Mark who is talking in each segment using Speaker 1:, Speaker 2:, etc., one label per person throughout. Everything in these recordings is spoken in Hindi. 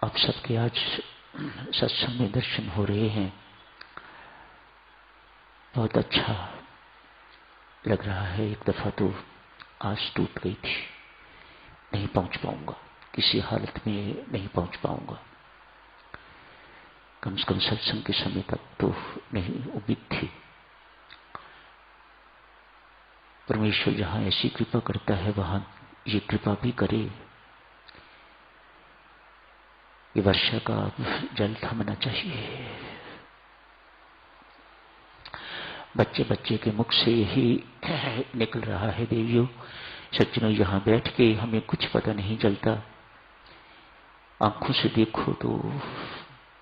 Speaker 1: आप सबके आज सत्संग में दर्शन हो रहे हैं, बहुत अच्छा लग रहा है। एक दफा तो आस टूट गई थी, नहीं पहुंच पाऊंगा, किसी हालत में नहीं पहुंच पाऊंगा। कम से कम सत्संग के समय तक तो नहीं उम्मीद थी। परमेश्वर जहां ऐसी कृपा करता है वहां ये कृपा भी करे। ये वर्षा का जल थमना चाहिए। बच्चे बच्चे के मुख से यही निकल रहा है, देवियों सज्जनों, यहां बैठ के हमें कुछ पता नहीं चलता। आंखों से देखो तो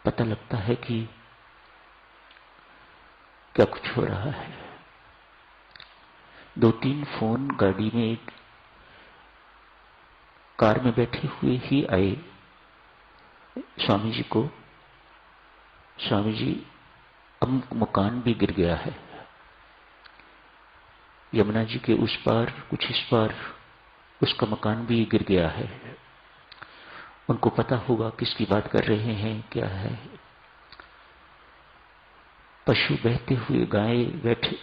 Speaker 1: पता लगता है कि क्या कुछ हो रहा है। 2-3 फोन गाड़ी में, कार में बैठे हुए ही आए स्वामी जी को, स्वामी जी अब मकान भी गिर गया है, यमुना जी के उस पार कुछ इस पार उसका मकान भी गिर गया है। उनको पता होगा किसकी बात कर रहे हैं, क्या है। पशु बहते हुए, गाय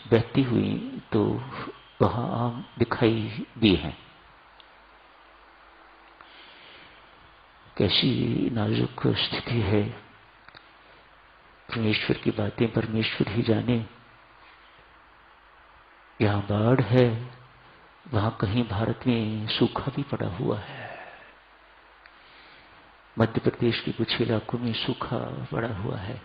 Speaker 1: बहती हुई तो वहां आम दिखाई दी है। कैसी नाजुक स्थिति है। परमेश्वर की बातें परमेश्वर ही जाने। यहां बाढ़ है, वहां कहीं भारत में सूखा भी पड़ा हुआ है। मध्य प्रदेश के कुछ इलाकों में सूखा पड़ा हुआ है।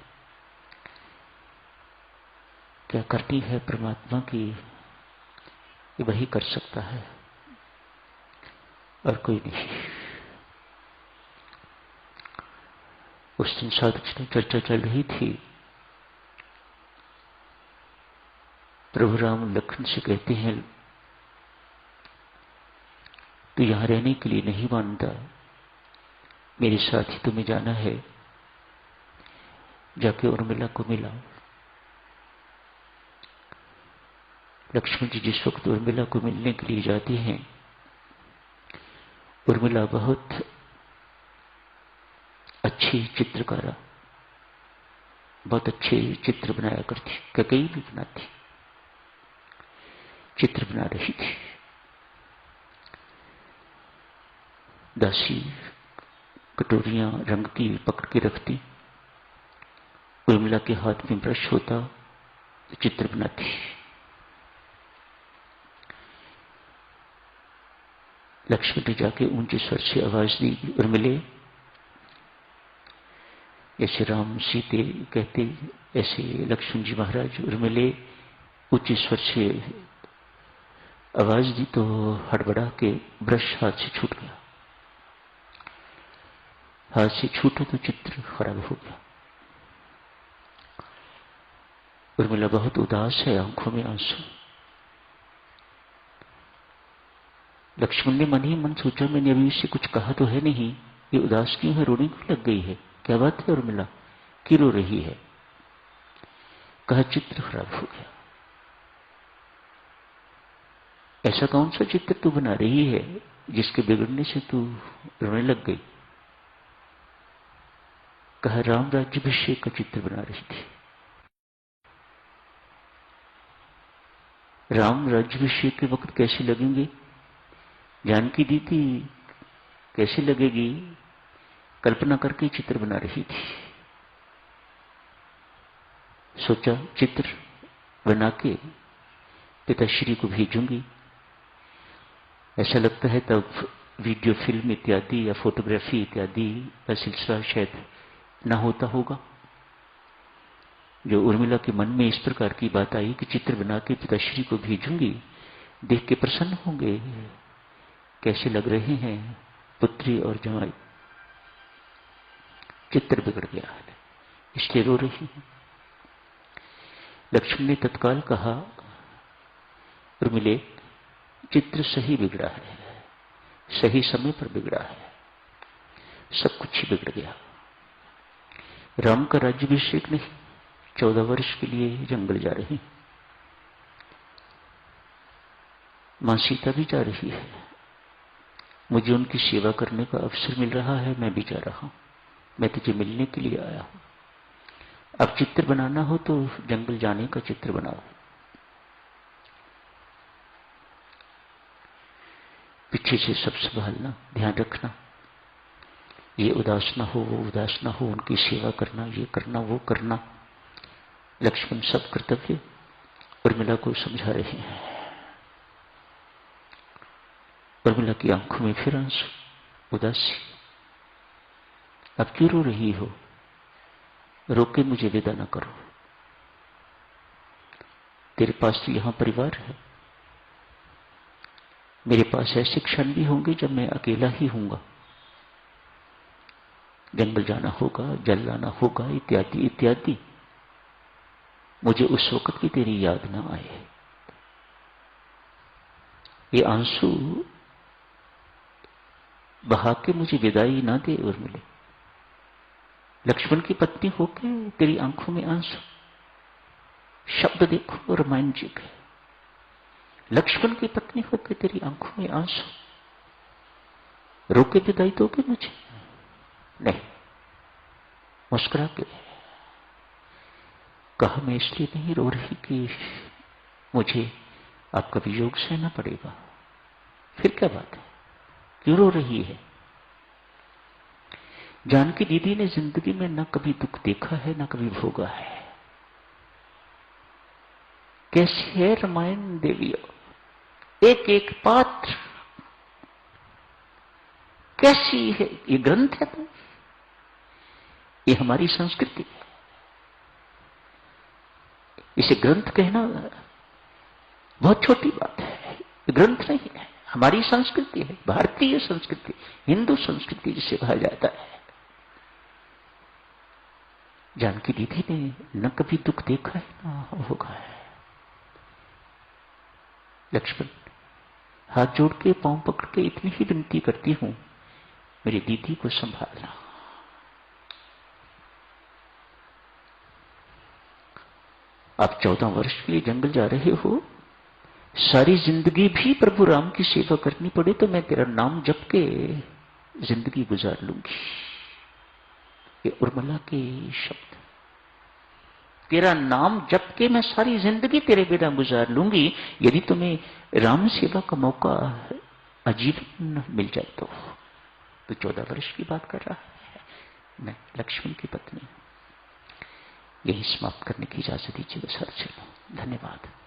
Speaker 1: क्या करनी है परमात्मा की, ये वही कर सकता है और कोई नहीं। उस दिन साधक में चर्चा चल रही थी। प्रभु राम लखन से कहते हैं, तू यहां रहने के लिए नहीं मानता, मेरे साथ ही तुम्हें जाना है। जाके उर्मिला को मिला। लक्ष्मण जी जिस वक्त उर्मिला को मिलने के लिए जाती हैं, उर्मिला बहुत अच्छी चित्रकारा, बहुत अच्छे चित्र बनाया करती, कैकेयी भी बनाती, चित्र बना रही थी। दासी कटोरियां रंग की पकड़ के रखती, उर्मिला के हाथ में ब्रश होता, चित्र बनाती। लक्ष्मण ने जाके ऊंचे स्वर से आवाज दी, उर्मिले। ऐसे राम सीते कहते, ऐसे लक्ष्मण जी महाराज उर्मिले ऊंचे स्वर से आवाज दी तो हड़बड़ा के ब्रश हाथ से छूट गया। हाथ से छूटा तो चित्र खराब हो गया। उर्मिला बहुत उदास है, आंखों में आंसू। लक्ष्मण ने मन ही मन सोचा, मैंने अभी उससे कुछ कहा तो है नहीं, ये उदास क्यों है, रोने क्यों लग गई है, क्या बात है उर्मिला, क्यों रो रही है। कहा चित्र खराब हो गया। ऐसा कौन सा चित्र तू बना रही है जिसके बिगड़ने से तू रोने लग गई। कहा राम राज्याभिषेक का चित्र बना रही थी। राम राज्याभिषेक के वक्त कैसे लगेंगे, जानकी दीदी कैसे लगेगी, कल्पना करके चित्र बना रही थी। सोचा चित्र बना के पिताश्री को भेजूंगी। ऐसा लगता है तब वीडियो फिल्म इत्यादि या फोटोग्राफी इत्यादि का सिलसिला शायद ना होता होगा। जो उर्मिला के मन में इस प्रकार की बात आई कि चित्र बना के पिताश्री को भेजूंगी, देख के प्रसन्न होंगे, कैसे लग रहे हैं पुत्री और जमाई। चित्र बिगड़ गया है, इसलिए रो रही है। लक्ष्मण ने तत्काल कहा, उर्मिले चित्र सही बिगड़ा है, सही समय पर बिगड़ा है, सब कुछ ही बिगड़ गया। राम का राज्याभिषेक नहीं, 14 वर्ष के लिए जंगल जा रहे हैं। मां सीता भी जा रही है, मुझे उनकी सेवा करने का अवसर मिल रहा है, मैं भी जा रहा हूं। मैं तुझे मिलने के लिए आया हूं। अब चित्र बनाना हो तो जंगल जाने का चित्र बनाओ। पीछे से सब संभालना, ध्यान रखना, ये उदास ना हो, वो उदास ना हो, उनकी सेवा करना, ये करना, वो करना। लक्ष्मण सब कर्तव्य उर्मिला को समझा रहे हैं। उर्मिला की आंखों में फिर आंसू, उदासी। अब क्यों रो रही हो? रोके मुझे विदा न करो। तेरे पास तो यहां परिवार है, मेरे पास ऐसे क्षण भी होंगे जब मैं अकेला ही हूंगा। जंगल जाना होगा, जल लाना होगा, इत्यादि इत्यादि। मुझे उस वक्त की तेरी याद ना आए। ये आंसू बहा के मुझे विदाई ना दे उर्मिले। लक्ष्मण की पत्नी होके तेरी आंखों में आंसू। शब्द देखो रामायण जी के। लक्ष्मण की पत्नी होके तेरी आंखों में आंसू। रोके विदाई दोगे मुझे? नहीं। मुस्कुरा के कहा, मैं इसलिए नहीं रो रही कि मुझे आपका वियोग सहना पड़ेगा। फिर क्या बात है, क्यों रो रही है? जानकी दीदी ने जिंदगी में न कभी दुख देखा है, न कभी भोगा है। कैसी है रामायण देवी, एक एक पात्र कैसी है। ये ग्रंथ है तो ये हमारी संस्कृति है। इसे ग्रंथ कहना बहुत छोटी बात है। ये ग्रंथ नहीं है, हमारी संस्कृति है, भारतीय संस्कृति, हिंदू संस्कृति जिसे कहा जाता है। जानकी दीदी ने न कभी दुख देखा है, न भोगा है। लक्ष्मण हाथ जोड़ के पांव पकड़ के इतनी ही विनती करती हूं, मेरी दीदी को संभालना। आप 14 वर्ष के लिए जंगल जा रहे हो, सारी जिंदगी भी प्रभु राम की सेवा करनी पड़े तो मैं तेरा नाम जप के जिंदगी गुजार लूंगी। ये उर्मिला के शब्द। तेरा नाम जप के मैं सारी जिंदगी तेरे बिना गुजार लूंगी, यदि तुम्हें राम सेवा का मौका आजीवन मिल जाए तो। 14 वर्ष की बात कर रहा है। मैं लक्ष्मण की पत्नी। यही समाप्त करने की इजाजत दीजिए। बस, धन्यवाद।